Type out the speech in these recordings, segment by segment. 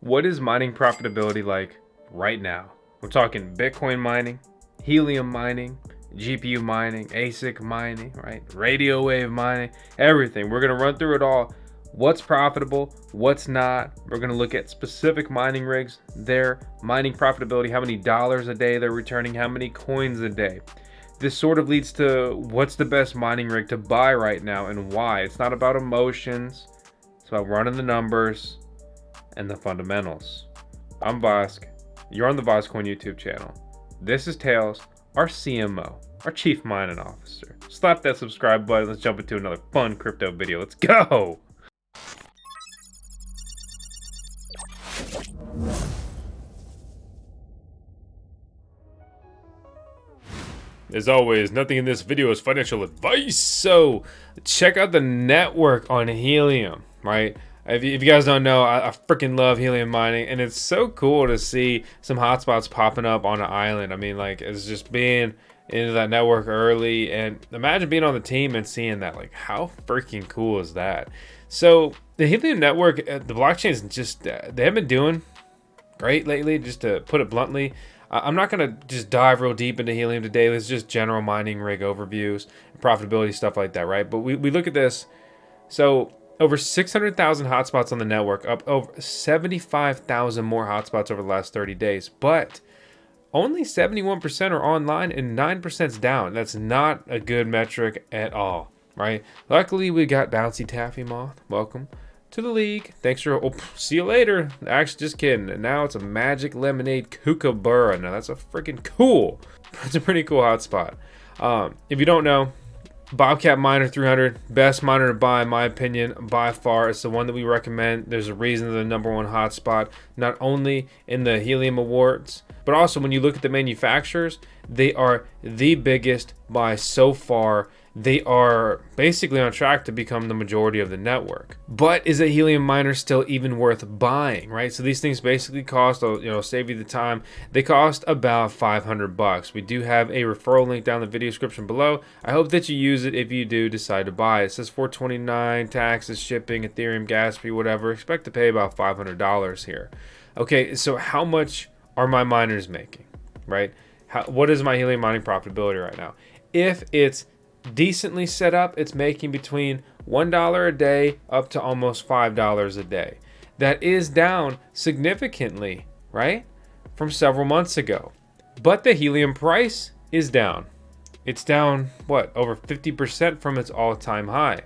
What is mining profitability like right now? We're talking Bitcoin mining, Helium mining, GPU mining, ASIC mining, right? Radio wave mining, everything. We're going to run through it all. What's profitable, what's not. We're going to look at specific mining rigs, their mining profitability, how many dollars a day they're returning, how many coins a day. This sort of leads to what's the best mining rig to buy right now and why. It's not about emotions. It's about running the numbers and the fundamentals. I'm Vosk. You're on the VoskCoin YouTube channel. This is Tails, our CMO, our Chief Mining Officer. Slap that subscribe button. Let's jump into another fun crypto video. Let's go! As always, nothing in this video is financial advice, so check out the network on Helium, right? If you guys don't know, I freaking love Helium mining, and it's so cool to see some hotspots popping up on an island. I mean, like, it's just being into that network early, and imagine being on the team and seeing that. Like, how freaking cool is that? So the Helium network, the blockchain is just, they haven't been doing great lately, just to put it bluntly. I'm not going to just dive real deep into Helium today. This is just general mining rig overviews, profitability, stuff like that, right? But we look at this. So over 600,000 hotspots on the network, up over 75,000 more hotspots over the last 30 days. But only 71% are online and 9% is down. That's not a good metric at all, right? Luckily, we got Bouncy Taffy Moth. Welcome to the league. Thanks for, see you later. Actually, just kidding. And now it's a Magic Lemonade Kookaburra. Now that's a freaking cool. It's a pretty cool hotspot. If you don't know, Bobcat Miner 300, best miner to buy in my opinion by far. It's the one that we recommend. There's a reason they're the #1 hotspot, not only in the Helium Awards, but also when you look at the manufacturers, they are the biggest by so far. They are basically on track to become the majority of the network. But is a Helium miner still even worth buying, right? So these things basically cost, save you the time. They cost about $500. We do have a referral link down in the video description below. I hope that you use it if you do decide to buy it. It says $429, taxes, shipping, Ethereum, gas fee, whatever. Expect to pay about $500 here. Okay, so how much are my miners making, right? What is my Helium mining profitability right now? If it's decently set up, it's making between $1 a day up to almost $5 a day. That is down significantly, right, from several months ago. But the Helium price is down. It's down, what, over 50% from its all-time high.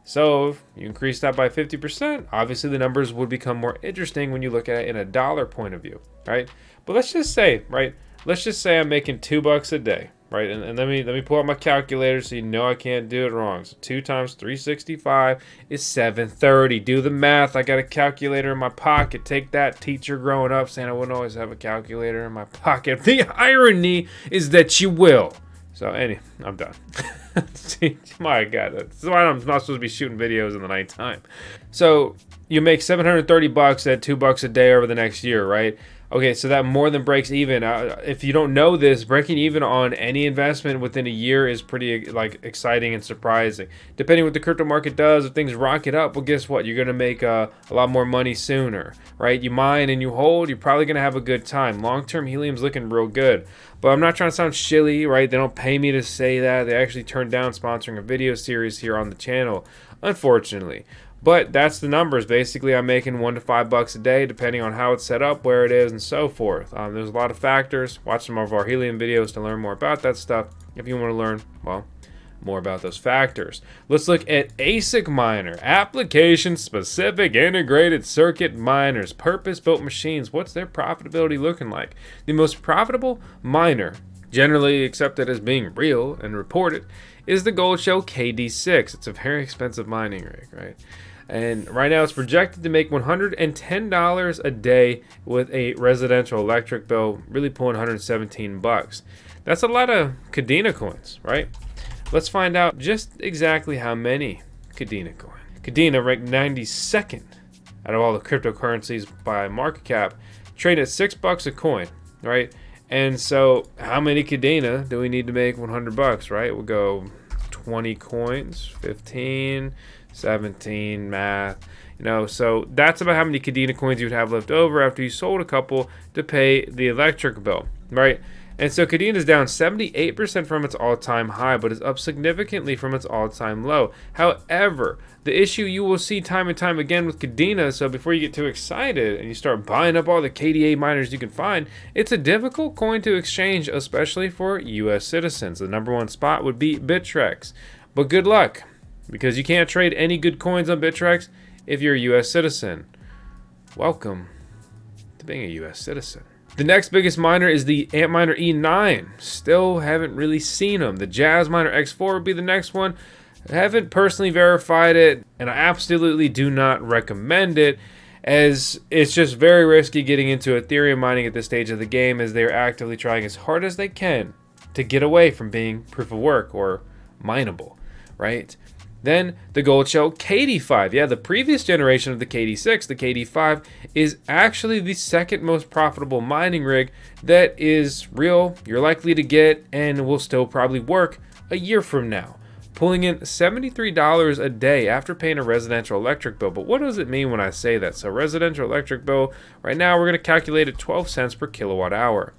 So if you increase that by 50%, obviously the numbers would become more interesting when you look at it in a dollar point of view, right? But let's just say, right, let's just say I'm making $2 a day. Right, and let me pull out my calculator so you know I can't do it wrong. So 2 times 365 is 730. Do the math. I got a calculator in my pocket. Take that, teacher growing up saying I wouldn't always have a calculator in my pocket. The irony is that you will. So anyway, I'm done. My God, that's why I'm not supposed to be shooting videos in the nighttime. So you make $730 at $2 a day over the next year, right? Okay, so that more than breaks even. If you don't know this, breaking even on any investment within a year is pretty exciting and surprising. Depending what the crypto market does, if things rocket up, well, guess what? You're gonna make a lot more money sooner, right? You mine and you hold, you're probably gonna have a good time. Long-term Helium's looking real good, but I'm not trying to sound shilly, right? They don't pay me to say that. They actually turned down sponsoring a video series here on the channel, unfortunately. But that's the numbers. Basically, I'm making $1 to $5 a day, depending on how it's set up, where it is, and so forth. There's a lot of factors. Watch some of our Helium videos to learn more about that stuff. If you want to learn, well, more about those factors. Let's look at ASIC miner, application-specific integrated circuit miners, purpose-built machines. What's their profitability looking like? The most profitable miner, generally accepted as being real and reported, is the Goldshell KD6. It's a very expensive mining rig, right? And right now it's projected to make $110 a day with a residential electric bill, really pulling $117. That's a lot of Kadena coins, right? Let's find out just exactly how many Kadena coins. Kadena ranked 92nd out of all the cryptocurrencies by market cap, trade at $6 a coin, right? And so how many Kadena do we need to make $100, right? We'll go 20 coins, 15, 17, math. You know, so that's about how many Kadena coins you would have left over after you sold a couple to pay the electric bill, right? And so Kadena is down 78% from its all-time high, but is up significantly from its all-time low. However, the issue you will see time and time again with Kadena, so before you get too excited and you start buying up all the KDA miners you can find, it's a difficult coin to exchange, especially for US citizens. The #1 spot would be Bittrex. But good luck, because you can't trade any good coins on Bittrex if you're a US citizen. Welcome to being a US citizen. The next biggest miner is the Antminer E9. Still haven't really seen them. The Jazzminer X4 would be the next one. I haven't personally verified it, and I absolutely do not recommend it, as it's just very risky getting into Ethereum mining at this stage of the game, as they're actively trying as hard as they can to get away from being proof of work or mineable, right? Then the Goldshell KD5. Yeah, the previous generation of the KD6, the KD5, is actually the second most profitable mining rig that is real, you're likely to get, and will still probably work a year from now. Pulling in $73 a day after paying a residential electric bill. But what does it mean when I say that? So residential electric bill, right now we're going to calculate at 12 cents per kilowatt hour.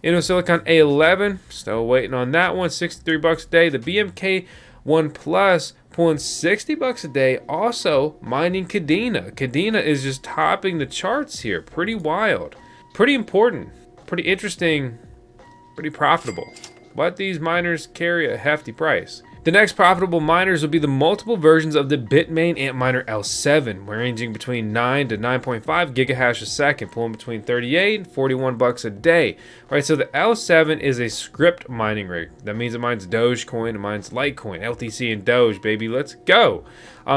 InnoSilicon A11, still waiting on that one, $63 a day. The BMK 1 Plus pulling $60 a day, also mining Kadena. Kadena is just topping the charts here. Pretty wild, pretty important, pretty interesting, pretty profitable. But these miners carry a hefty price. The next profitable miners will be the multiple versions of the Bitmain Antminer L7, ranging between 9 to 9.5 gigahash a second, pulling between 38 and 41 bucks a day. Right, so the L7 is a script mining rig. That means it mines Dogecoin, it mines Litecoin, LTC, and Doge, baby. Let's go.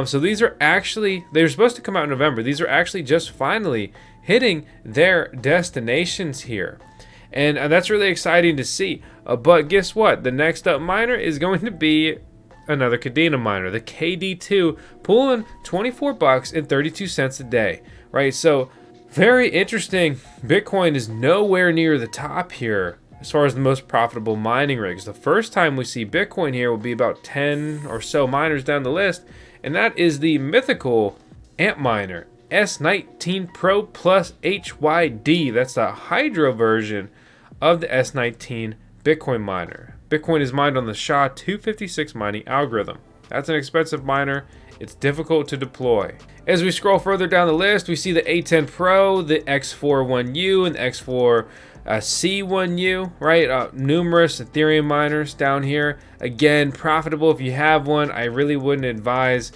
So these are actually, they were supposed to come out in November. These are actually just finally hitting their destinations here. And that's really exciting to see. But guess what? The next up miner is going to be another Kadena miner, the KD2, pulling 24 bucks and 32 cents a day, right? So very interesting. Bitcoin is nowhere near the top here as far as the most profitable mining rigs. The first time we see Bitcoin here will be about 10 or so miners down the list, and that is the mythical Antminer S19 Pro Plus HYD. That's the Hydro version of the S19 Bitcoin miner. Bitcoin is mined on the SHA-256 mining algorithm. That's an expensive miner. It's difficult to deploy. As we scroll further down the list, we see the A10 Pro, the X4 1U, and the X4 C1U, right? Numerous Ethereum miners down here. Again, profitable if you have one. I really wouldn't advise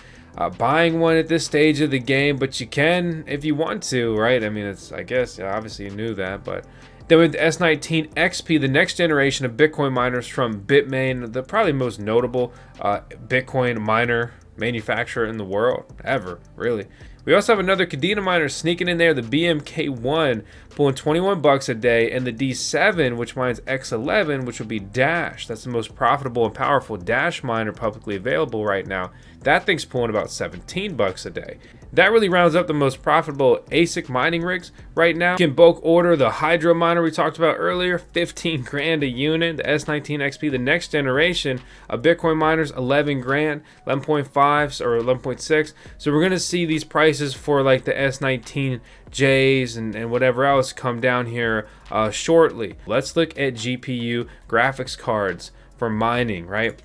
buying one at this stage of the game, but you can if you want to, right? I mean, it's, I guess, obviously you knew that, but then with the S19 XP, the next generation of Bitcoin miners from Bitmain, the probably most notable Bitcoin miner manufacturer in the world ever, really. We also have another Kadena miner sneaking in there, the BMK1, pulling 21 bucks a day, and the D7, which mines X11, which would be Dash. That's the most profitable and powerful Dash miner publicly available right now. That thing's pulling about 17 bucks a day. That really rounds up the most profitable ASIC mining rigs right now. You can bulk order the Hydro miner we talked about earlier, 15 grand a unit. The S19 XP, the next generation of Bitcoin miners, 11 grand, 11.5 or 11.6. So we're gonna see these prices for like the S19Js and whatever else come down here shortly. Let's look at GPU graphics cards for mining, right?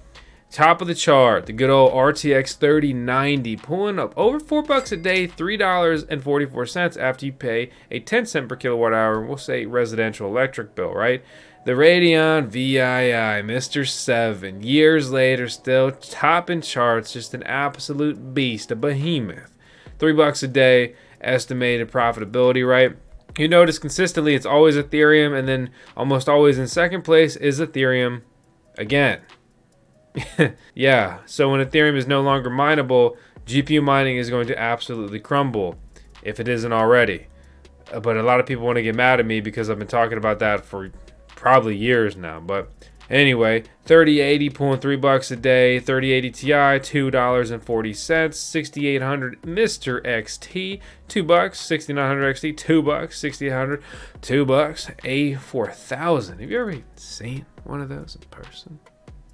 Top of the chart, the good old RTX 3090, pulling up over 4 bucks a day, $3.44 after you pay a 10 cent per kilowatt hour, we'll say residential electric bill, right? The Radeon VII, Mr. 7, years later, still topping charts, just an absolute beast, a behemoth. 3 bucks a day, estimated profitability, right? You notice consistently it's always Ethereum, and then almost always in second place is Ethereum again. Yeah, so when Ethereum is no longer mineable, GPU mining is going to absolutely crumble, if it isn't already. But a lot of people want to get mad at me because I've been talking about that for probably years now. But anyway, 3080 pulling 3 bucks a day, 3080 Ti $2.40, 6800 Mr. XT 2 bucks, 6900 XT 2 bucks, 6800 2 bucks, A4000. Have you ever seen one of those in person?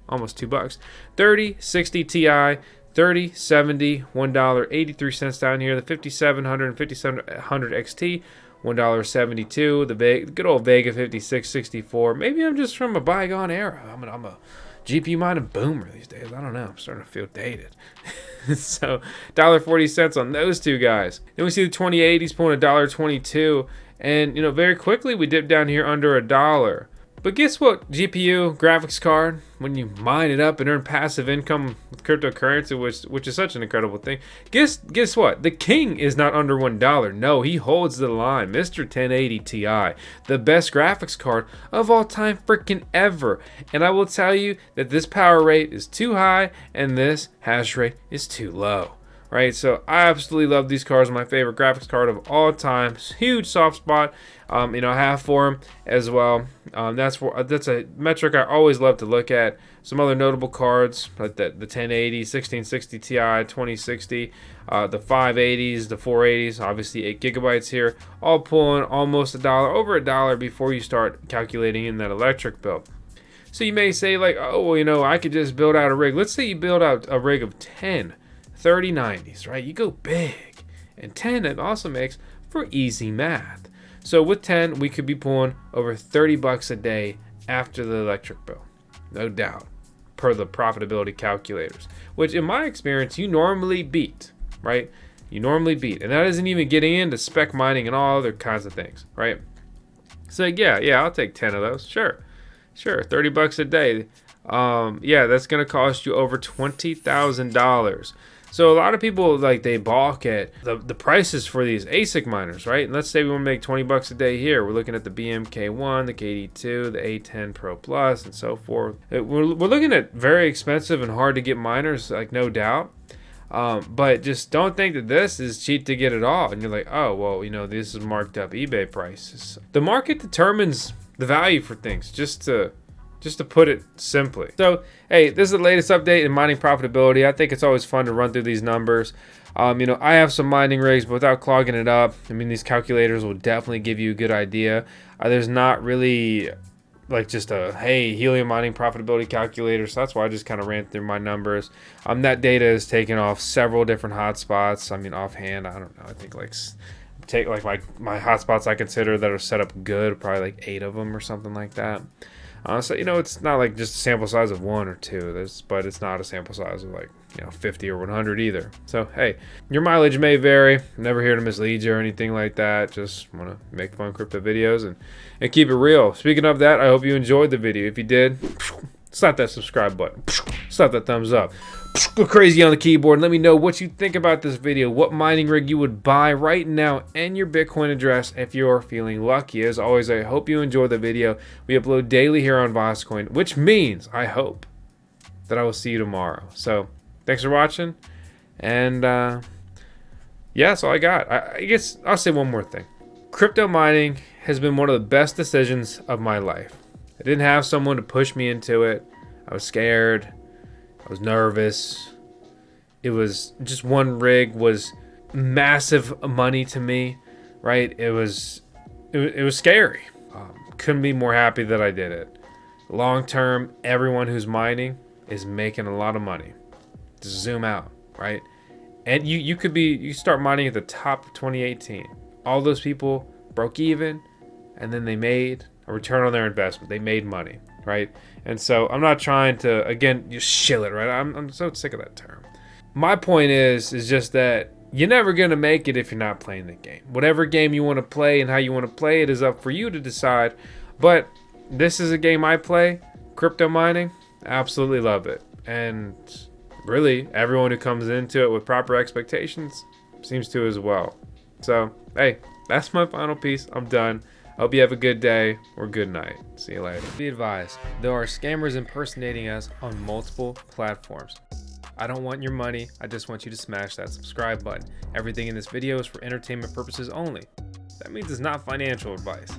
Almost 2 bucks. 3060 Ti 30, 70, $1.83 down here. The 5700 and 5700 XT, $1.72. The good old Vega 5664. Maybe I'm just from a bygone era. I'm a GPU mining boomer these days. I don't know. I'm starting to feel dated. So $1.40 on those two guys. Then we see the 2080s pulling $1.22, and very quickly we dip down here under $1. But guess what? GPU, graphics card, when you mine it up and earn passive income with cryptocurrency, which is such an incredible thing. Guess what? The king is not under $1. No, he holds the line. Mr. 1080 Ti, the best graphics card of all time freaking ever. And I will tell you that this power rate is too high and this hash rate is too low. Right, so I absolutely love these cards. My favorite graphics card of all time. Huge soft spot, I have for them as well. That's a metric I always love to look at. Some other notable cards like the 1080, 1660 Ti, 2060, the 580s, the 480s, obviously 8 gigabytes here, all pulling almost $1, over $1 before you start calculating in that electric bill. So you may say like, oh, well, I could just build out a rig. Let's say you build out a rig of 10. 3090s, right? You go big. And 10, it also makes for easy math. So with 10, we could be pulling over $30 a day after the electric bill. No doubt. Per the profitability calculators. Which in my experience, you normally beat, right? You normally beat. And that isn't even getting into spec mining and all other kinds of things, right? So yeah, I'll take 10 of those. Sure. $30 a day. That's going to cost you over $20,000. So a lot of people they balk at the prices for these ASIC miners, right? And let's say we want to make $20 a day here. We're looking at the BMK1, the KD2, the A10 Pro Plus, and so forth. We're looking at very expensive and hard to get miners, no doubt. But just don't think that this is cheap to get it all. And you're like, oh, well, this is marked up eBay prices. The market determines the value for things, just to put it simply. So, hey, this is the latest update in mining profitability. I think it's always fun to run through these numbers. I have some mining rigs, but without clogging it up, these calculators will definitely give you a good idea. There's not really just a, hey, Helium mining profitability calculator. So that's why I just kind of ran through my numbers. That data is taken off several different hotspots. Offhand, I don't know. I think take my hotspots I consider that are set up good, probably 8 of them or something like that. So it's not just a sample size of 1 or 2, but it's not a sample size of 50 or 100 either. So hey, your mileage may vary. Never here to mislead you or anything like that. Just want to make fun crypto videos and keep it real. Speaking of that, I hope you enjoyed the video. If you did, slap that subscribe button, slap that thumbs up. Go crazy on the keyboard and let me know what you think about this video, what mining rig you would buy right now, and your Bitcoin address if you're feeling lucky. As always, I hope you enjoy the video. We upload daily here on VoskCoin, which means I hope that I will see you tomorrow. So thanks for watching, and that's all I got. I guess I'll say one more thing. Crypto mining has been one of the best decisions of my life. I didn't have someone to push me into it. I was scared. I was nervous. It was just one rig was massive money to me, right? It was scary. Couldn't be more happy that I did it. Long term, everyone who's mining is making a lot of money. Just zoom out, right? And you start mining at the top of 2018. All those people broke even, and then they made a return on their investment. They made money, right? And so I'm not trying to, again, just shill it, right? I'm so sick of that term. My point is just that you're never going to make it if you're not playing the game. Whatever game you want to play and how you want to play it is up for you to decide. But this is a game I play, crypto mining. Absolutely love it. And really, everyone who comes into it with proper expectations seems to as well. So, hey, that's my final piece. I'm done. Hope you have a good day or good night. See you later. Be advised, there are scammers impersonating us on multiple platforms. I don't want your money. I just want you to smash that subscribe button. Everything in this video is for entertainment purposes only. That means it's not financial advice.